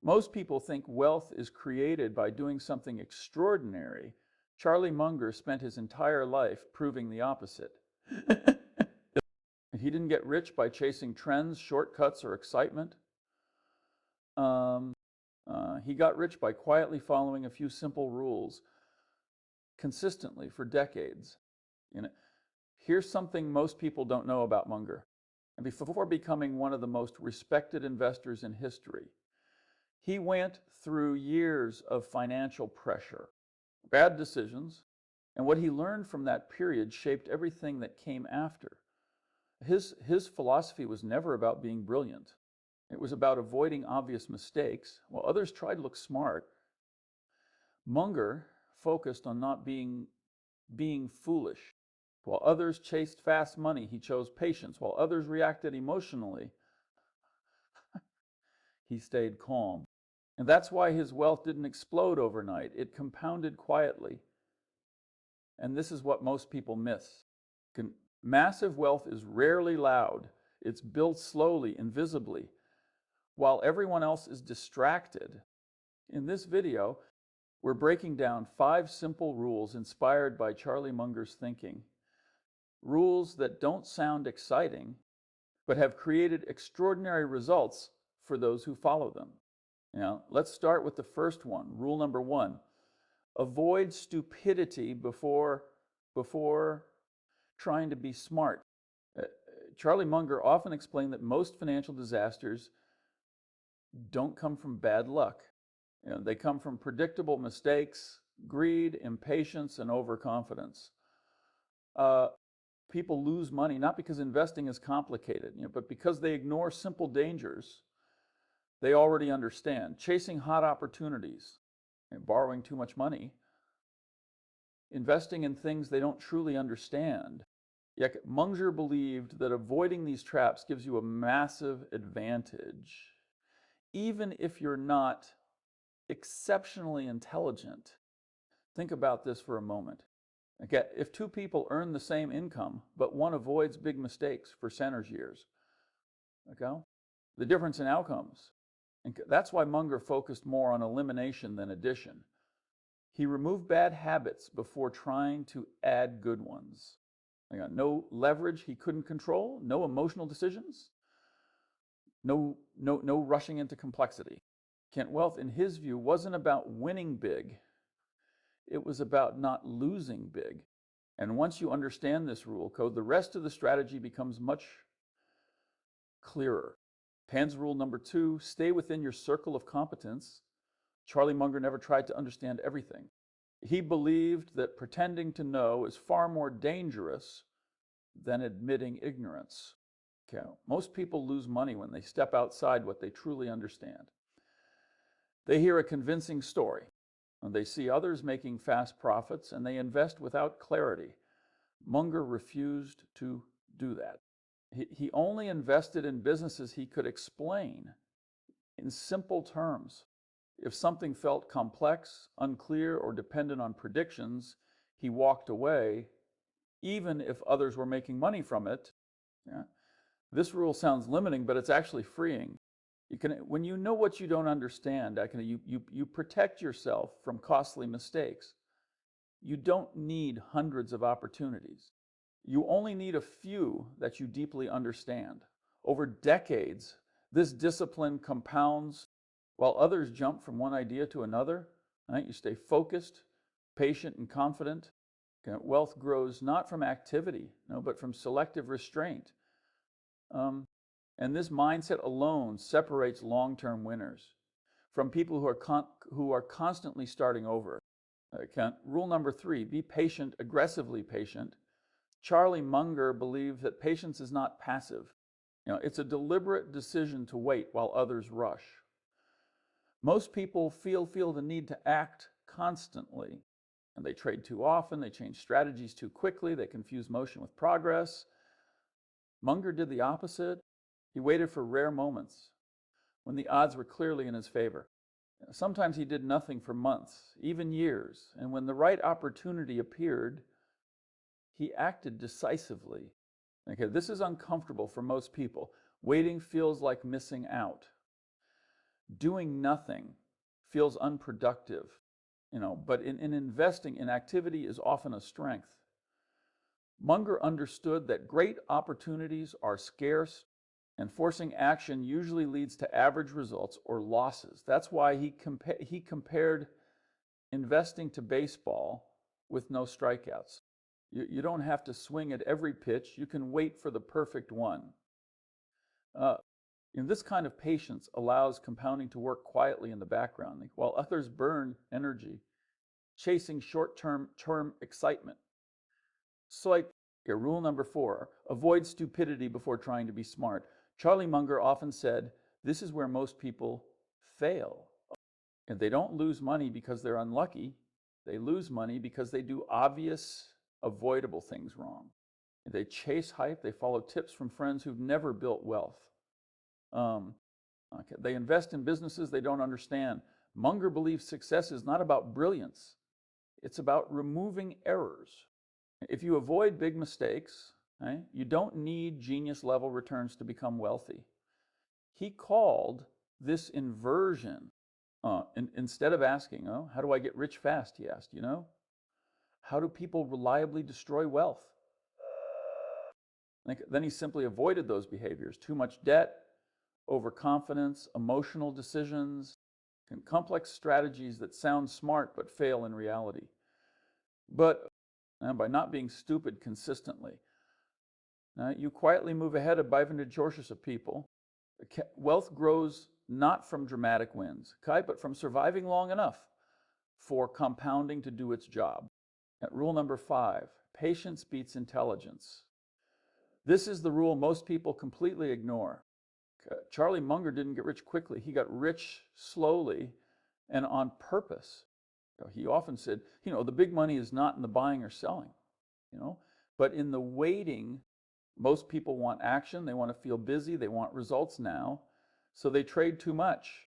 Most people think wealth is created by doing something extraordinary. Charlie Munger spent his entire life proving the opposite. He didn't get rich by chasing trends, shortcuts, or excitement. He got rich by quietly following a few simple rules consistently for decades. You know, here's something most people don't know about Munger. And before becoming one of the most respected investors in history, he went through years of financial pressure, bad decisions, and what he learned from that period shaped everything that came after. His philosophy was never about being brilliant. It was about avoiding obvious mistakes. While others tried to look smart, Munger focused on not being foolish. While others chased fast money, he chose patience. While others reacted emotionally, he stayed calm. And that's why his wealth didn't explode overnight. It compounded quietly. And this is what most people miss. Massive wealth is rarely loud. It's built slowly, invisibly, while everyone else is distracted. In this video, we're breaking down 5 simple rules inspired by Charlie Munger's thinking. Rules that don't sound exciting, but have created extraordinary results for those who follow them. Let's start with the first one. Rule number 1, avoid stupidity before trying to be smart. Charlie Munger often explained that most financial disasters don't come from bad luck. They come from predictable mistakes, greed, impatience, and overconfidence. People lose money not because investing is complicated, but because they ignore simple dangers they already understand. Chasing hot opportunities, borrowing too much money, investing in things they don't truly understand. Yet Munger believed that avoiding these traps gives you a massive advantage, even if you're not exceptionally intelligent. Think about this for a moment. Okay, if 2 people earn the same income, but one avoids big mistakes for centers years, okay, the difference in outcomes. And that's why Munger focused more on elimination than addition. He removed bad habits before trying to add good ones. No leverage he couldn't control, no emotional decisions, no rushing into complexity. Wealth, in his view, wasn't about winning big. It was about not losing big. And once you understand this rule code, the rest of the strategy becomes much clearer. Pan's rule number 2, stay within your circle of competence. Charlie Munger never tried to understand everything. He believed that pretending to know is far more dangerous than admitting ignorance. Okay. Most people lose money when they step outside what they truly understand. They hear a convincing story, and they see others making fast profits, and they invest without clarity. Munger refused to do that. He only invested in businesses he could explain in simple terms. If something felt complex, unclear, or dependent on predictions, he walked away, even if others were making money from it. Yeah. This rule sounds limiting, but it's actually freeing. When you know what you don't understand, you protect yourself from costly mistakes. You don't need hundreds of opportunities. You only need a few that you deeply understand. Over decades, this discipline compounds while others jump from one idea to another. Right? You stay focused, patient, and confident. Wealth grows not from activity, but from selective restraint. And this mindset alone separates long-term winners from people who are constantly starting over. Rule number 3, be patient, aggressively patient. Charlie Munger believed that patience is not passive. It's a deliberate decision to wait while others rush. Most people feel the need to act constantly, and they trade too often, they change strategies too quickly, they confuse motion with progress. Munger did the opposite. He waited for rare moments when the odds were clearly in his favor. Sometimes he did nothing for months, even years, and when the right opportunity appeared, he acted decisively. Okay, this is uncomfortable for most people. Waiting feels like missing out. Doing nothing feels unproductive, but in investing, inactivity is often a strength. Munger understood that great opportunities are scarce, and forcing action usually leads to average results or losses. That's why he compared investing to baseball with no strikeouts. You don't have to swing at every pitch. You can wait for the perfect one. Uh, this kind of patience allows compounding to work quietly in the background, while others burn energy chasing short-term excitement. So rule number 4, avoid stupidity before trying to be smart. Charlie Munger often said, this is where most people fail. And they don't lose money because they're unlucky. They lose money because they do obvious, avoidable things wrong. They chase hype. They follow tips from friends who've never built wealth. They invest in businesses they don't understand. Munger believes success is not about brilliance. It's about removing errors. If you avoid big mistakes, right, you don't need genius level returns to become wealthy. He called this inversion. Instead of asking, how do I get rich fast, he asked, how do people reliably destroy wealth? Then he simply avoided those behaviors: too much debt, overconfidence, emotional decisions, and complex strategies that sound smart but fail in reality. But by not being stupid consistently, you quietly move ahead of majority of people. Wealth grows not from dramatic wins, but from surviving long enough for compounding to do its job. Rule number 5, patience beats intelligence. This is the rule most people completely ignore. Charlie Munger didn't get rich quickly. He got rich slowly and on purpose. He often said, the big money is not in the buying or selling, but in the waiting. Most people want action. They want to feel busy. They want results now. So they trade too much.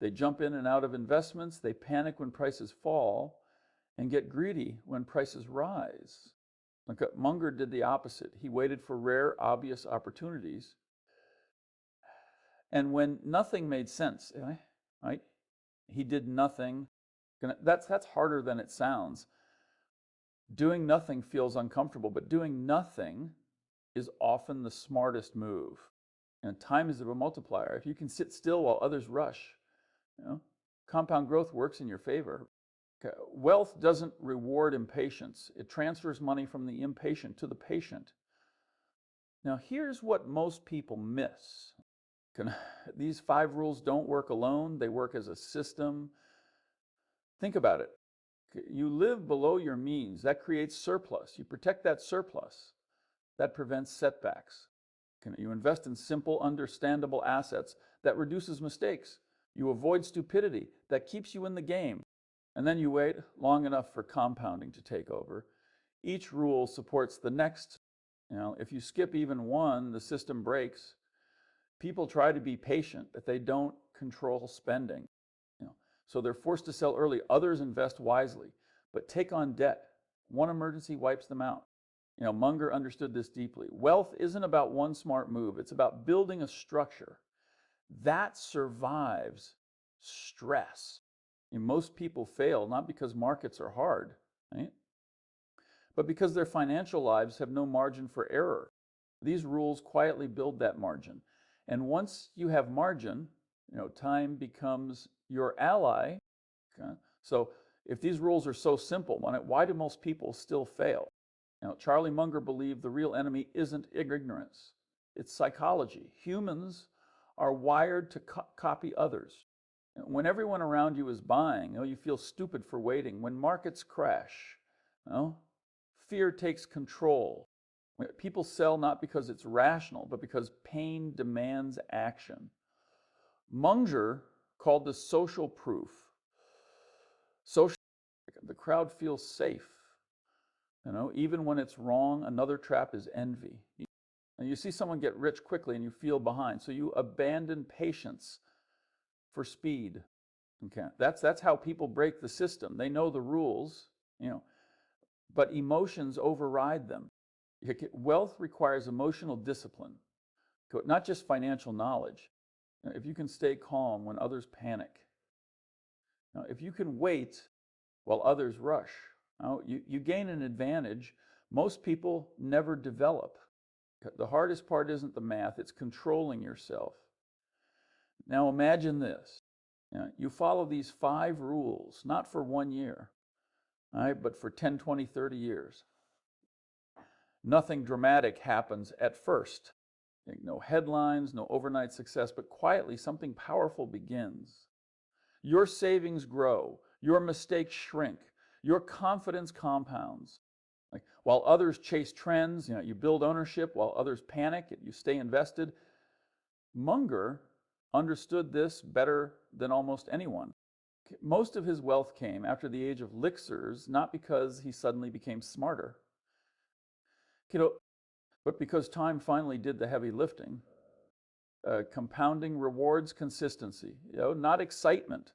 They jump in and out of investments. They panic when prices fall and get greedy when prices rise. Munger did the opposite. He waited for rare, obvious opportunities. And when nothing made sense, right? He did nothing. That's harder than it sounds. Doing nothing feels uncomfortable, but doing nothing is often the smartest move. And time is a multiplier. If you can sit still while others rush, compound growth works in your favor. Wealth doesn't reward impatience. It transfers money from the impatient to the patient. Now, here's what most people miss. These 5 rules don't work alone. They work as a system. Think about it. You live below your means. That creates surplus. You protect that surplus. That prevents setbacks. You invest in simple, understandable assets. That reduces mistakes. You avoid stupidity. That keeps you in the game. And then you wait long enough for compounding to take over. Each rule supports the next. If you skip even one, the system breaks. People try to be patient, but they don't control spending. So they're forced to sell early. Others invest wisely, but take on debt. One emergency wipes them out. Munger understood this deeply. Wealth isn't about one smart move. It's about building a structure that survives stress. Most people fail not because markets are hard, right? But because their financial lives have no margin for error. These rules quietly build that margin. And once you have margin, time becomes your ally. Okay? So if these rules are so simple, why do most people still fail? Charlie Munger believed the real enemy isn't ignorance. It's psychology. Humans are wired to copy others. When everyone around you is buying, you feel stupid for waiting. When markets crash, fear takes control. People sell not because it's rational, but because pain demands action. Munger called this social proof. The crowd feels safe. Even when it's wrong. Another trap is envy. And you see someone get rich quickly and you feel behind. So you abandon patience for speed. Okay, that's how people break the system. They know the rules, but emotions override them. Wealth requires emotional discipline, not just financial knowledge. if you can stay calm when others panic, if you can wait while others rush, you gain an advantage most people never develop. The hardest part isn't the math, it's controlling yourself. Now imagine this. You follow these 5 rules, not for 1 year, but for 10, 20, 30 years. Nothing dramatic happens at first. No headlines, no overnight success, but quietly something powerful begins. Your savings grow, your mistakes shrink, your confidence compounds. While others chase trends, you build ownership. While others panic, you stay invested. Munger understood this better than almost anyone. Most of his wealth came after the age of elixirs, not because he suddenly became smarter, but because time finally did the heavy lifting. Compounding rewards consistency, not excitement.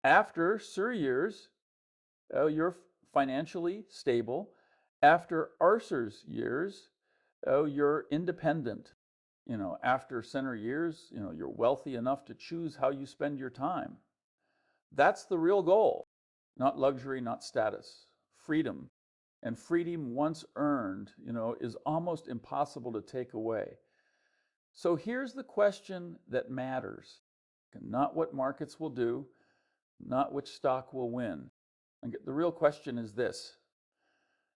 After years, you're financially stable. After Arcer's years, you're independent. After Center years, you're wealthy enough to choose how you spend your time. That's the real goal. Not luxury, not status. Freedom. And freedom once earned, is almost impossible to take away. So here's the question that matters. Not what markets will do, not which stock will win. And the real question is this.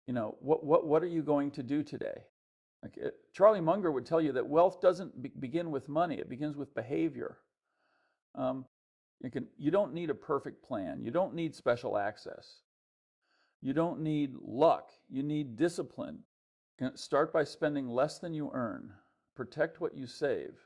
What are you going to do today? Charlie Munger would tell you that wealth doesn't begin with money, it begins with behavior. You don't need a perfect plan. You don't need special access. You don't need luck. You need discipline. Start by spending less than you earn. Protect what you save.